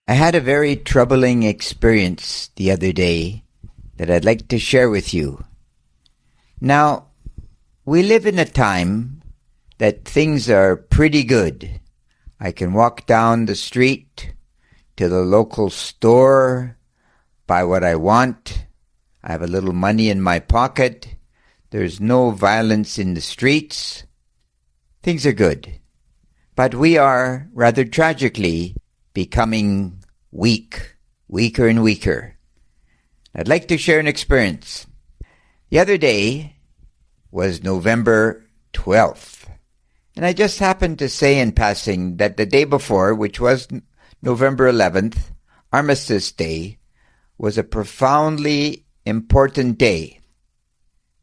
I had a very troubling experience the other day that I'd like to share with you. Now, we live in a time that things are pretty good. I can walk down the street to the local store, buy what I want. I have a little money in my pocket. There's no violence in the streets. Things are good. But we are, rather tragically, becoming weaker and weaker. I'd like to share an experience. The other day was November 12th, and I just happened to say in passing that the day before, which was November 11th, Armistice Day, was a profoundly important day.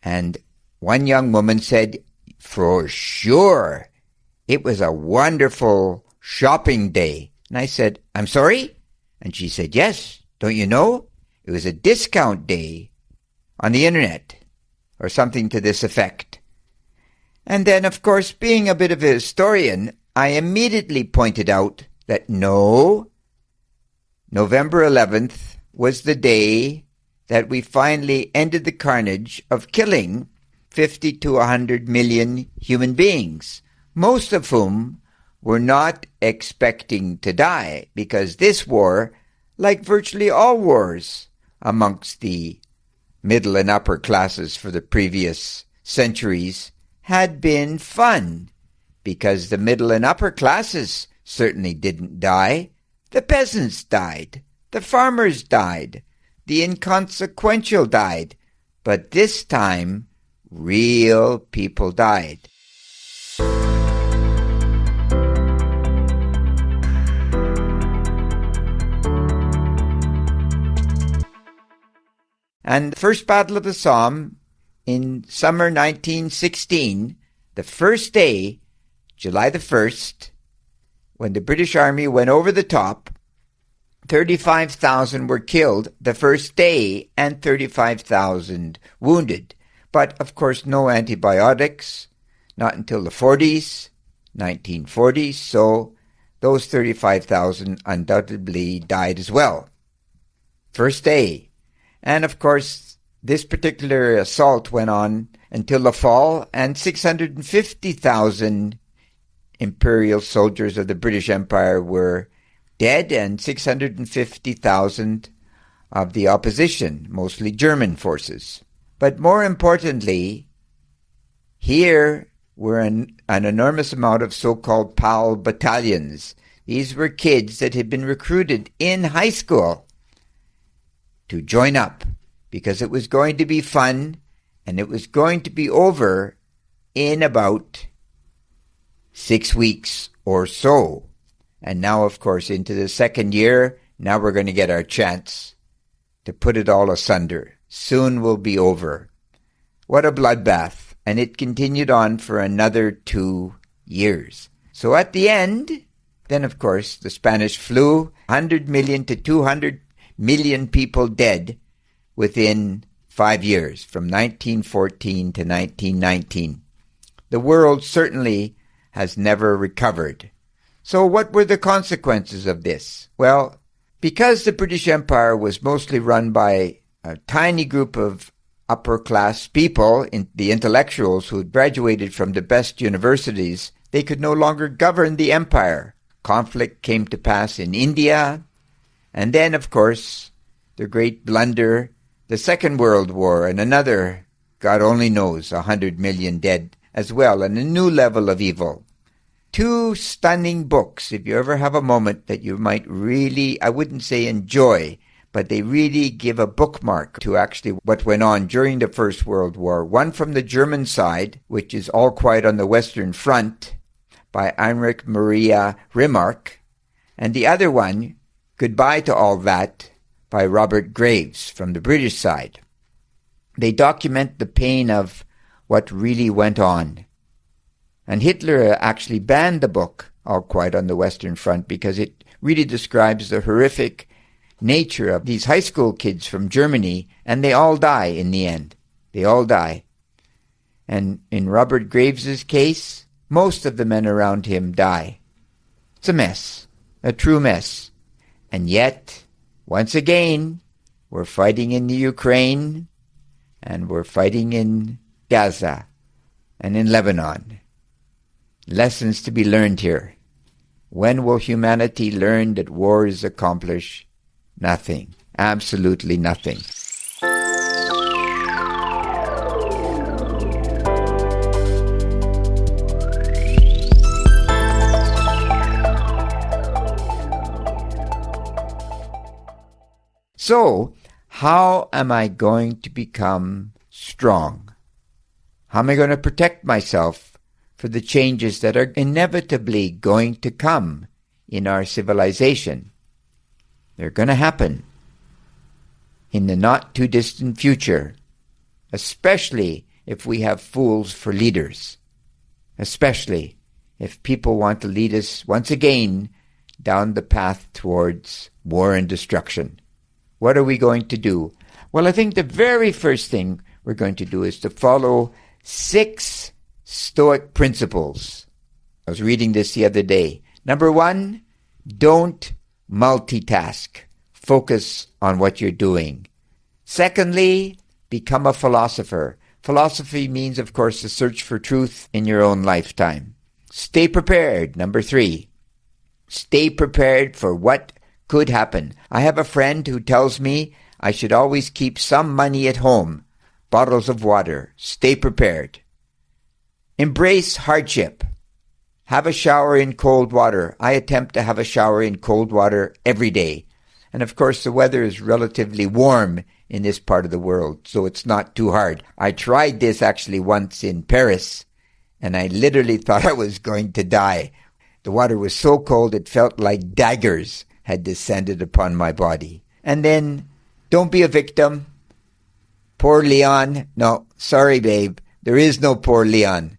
And one young woman said, for sure, it was a wonderful shopping day. And I said, I'm sorry? And she said, yes, don't you know? It was a discount day on the internet, or something to this effect. And then, of course, being a bit of a historian, I immediately pointed out that no, November 11th was the day that we finally ended the carnage of killing 50 to 100 million human beings, most of whom were not expecting to die, because this war, like virtually all wars amongst the middle and upper classes for the previous centuries, had been fun, because the middle and upper classes certainly didn't die. The peasants died, the farmers died, the inconsequential died, but this time real people died. And the first Battle of the Somme in summer 1916, the first day, July the 1st, when the British Army went over the top, 35,000 were killed the first day and 35,000 wounded. But, of course, no antibiotics, not until the 40s, 1940s, so those 35,000 undoubtedly died as well. First day. And, of course, this particular assault went on until the fall, and 650,000 imperial soldiers of the British Empire were dead, and 650,000 of the opposition, mostly German forces. But more importantly, here were an enormous amount of so-called PAL battalions. These were kids that had been recruited in high school to join up, because it was going to be fun, and it was going to be over in about 6 weeks or so. And now, of course, into the second year, now we're going to get our chance to put it all asunder. Soon will be over. What a bloodbath. And it continued on for another 2 years. So at the end, then, of course, the Spanish flu, 100 million to 200 million people dead within 5 years, from 1914 to 1919. The world certainly has never recovered. So what were the consequences of this? Well, because the British Empire was mostly run by a tiny group of upper-class people, the intellectuals who had graduated from the best universities, they could no longer govern the empire. Conflict came to pass in India, and then, of course, the great blunder, the Second World War, and another, God only knows, 100 million dead as well, and a new level of evil. 2 stunning books, if you ever have a moment that you might really, I wouldn't say enjoy, but they really give a bookmark to actually what went on during the First World War. One from the German side, which is All Quiet on the Western Front, by Heinrich Maria Remarque, and the other one, Goodbye to All That, by Robert Graves from the British side. They document the pain of what really went on. And Hitler actually banned the book, All Quiet on the Western Front, because it really describes the horrific nature of these high school kids from Germany, and they all die in the end. They all die. And in Robert Graves's case, most of the men around him die. It's a mess, a true mess. And yet, once again, we're fighting in the Ukraine, and we're fighting in Gaza and in Lebanon. Lessons to be learned here. When will humanity learn that war is accomplished? Nothing. Absolutely nothing. So, how am I going to become strong? How am I going to protect myself for the changes that are inevitably going to come in our civilization? They're going to happen in the not-too-distant future, especially if we have fools for leaders, especially if people want to lead us once again down the path towards war and destruction. What are we going to do? Well, I think the very first thing we're going to do is to follow 6 Stoic principles. I was reading this the other day. Number 1, don't multitask. Focus on what you're doing. Secondly, become a philosopher. Philosophy means, of course, the search for truth in your own lifetime. Stay prepared. Number 3, stay prepared for what could happen. I have a friend who tells me I should always keep some money at home. Bottles of water. Stay prepared. Embrace hardship. Have a shower in cold water. I attempt to have a shower in cold water every day. And of course, the weather is relatively warm in this part of the world, so it's not too hard. I tried this actually once in Paris, and I literally thought I was going to die. The water was so cold it felt like daggers had descended upon my body. And then, don't be a victim. Poor Leon. No, sorry, babe. There is no poor Leon.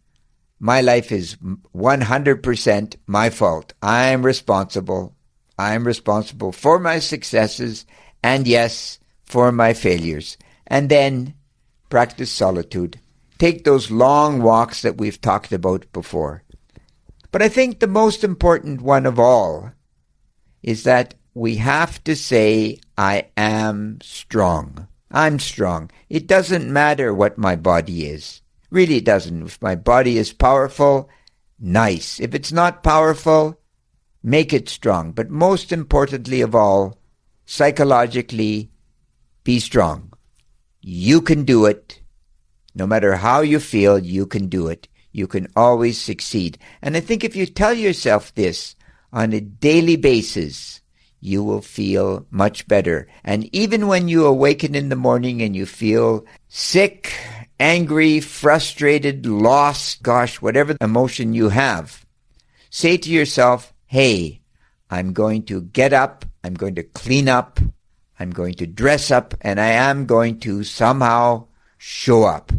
My life is 100% my fault. I'm responsible. I'm responsible for my successes and, yes, for my failures. And then, practice solitude. Take those long walks that we've talked about before. But I think the most important one of all is that we have to say, I am strong. I'm strong. It doesn't matter what my body is. Really it doesn't. If my body is powerful, nice. If it's not powerful, make it strong. But most importantly of all, psychologically, be strong. You can do it. No matter how you feel, you can do it. You can always succeed. And I think if you tell yourself this on a daily basis, you will feel much better. And even when you awaken in the morning and you feel sick, angry, frustrated, lost, gosh, whatever emotion you have, say to yourself, hey, I'm going to get up, I'm going to clean up, I'm going to dress up, and I am going to somehow show up.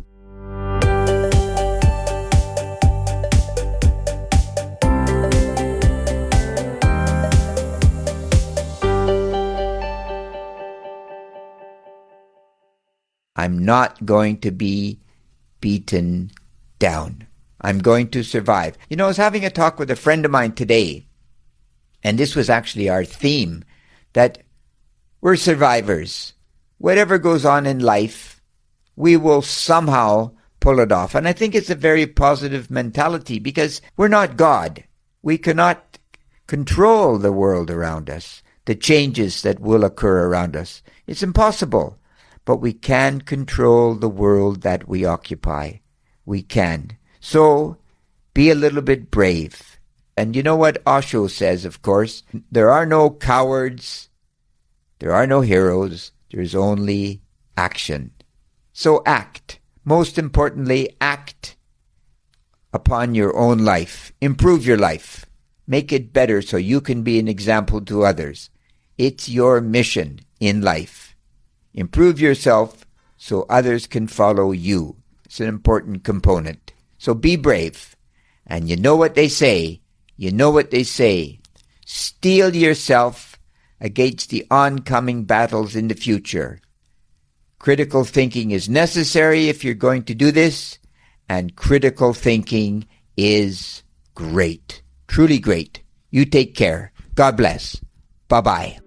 I'm not going to be beaten down. I'm going to survive. You know, I was having a talk with a friend of mine today, and this was actually our theme, that we're survivors. Whatever goes on in life, we will somehow pull it off. And I think it's a very positive mentality because we're not God. We cannot control the world around us, the changes that will occur around us. It's impossible. But we can control the world that we occupy. We can. So, be a little bit brave. And you know what Osho says, of course? There are no cowards. There are no heroes. There's only action. So act. Most importantly, act upon your own life. Improve your life. Make it better so you can be an example to others. It's your mission in life. Improve yourself so others can follow you. It's an important component. So be brave. And you know what they say. Steel yourself against the oncoming battles in the future. Critical thinking is necessary if you're going to do this. And critical thinking is great. Truly great. You take care. God bless. Bye-bye.